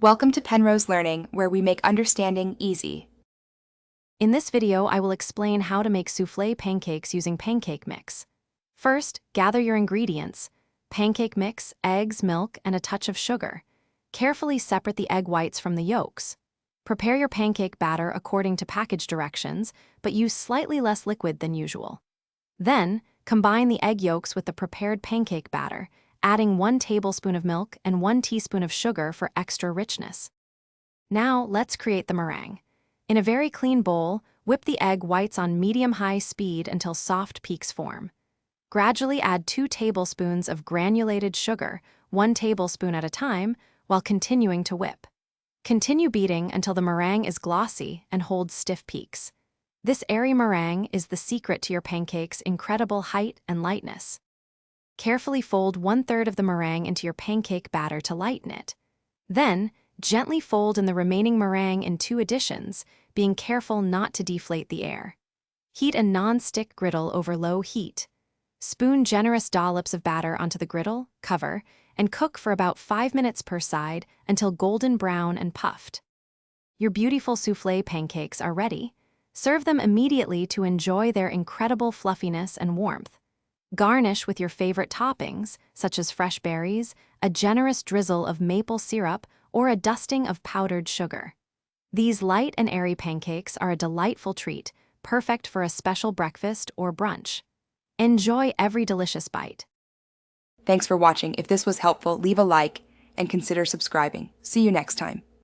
Welcome to Penrose Learning, where we make understanding easy. In this video, I will explain how to make soufflé pancakes using pancake mix. First, gather your ingredients: pancake mix, eggs, milk, and a touch of sugar. Carefully separate the egg whites from the yolks. Prepare your pancake batter according to package directions, but use slightly less liquid than usual. Then, combine the egg yolks with the prepared pancake batter, adding 1 tablespoon of milk and 1 teaspoon of sugar for extra richness. Now, let's create the meringue. In a very clean bowl, whip the egg whites on medium-high speed until soft peaks form. Gradually add 2 tablespoons of granulated sugar, 1 tablespoon at a time, while continuing to whip. Continue beating until the meringue is glossy and holds stiff peaks. This airy meringue is the secret to your pancake's incredible height and lightness. Carefully fold 1/3 of the meringue into your pancake batter to lighten it. Then, gently fold in the remaining meringue in 2 additions, being careful not to deflate the air. Heat a non-stick griddle over low heat. Spoon generous dollops of batter onto the griddle, cover, and cook for about 5 minutes per side until golden brown and puffed. Your beautiful soufflé pancakes are ready. Serve them immediately to enjoy their incredible fluffiness and warmth. Garnish with your favorite toppings, such as fresh berries, a generous drizzle of maple syrup, or a dusting of powdered sugar. These light and airy pancakes are a delightful treat, perfect for a special breakfast or brunch. Enjoy every delicious bite. Thanks for watching. If this was helpful, leave a like and consider subscribing. See you next time.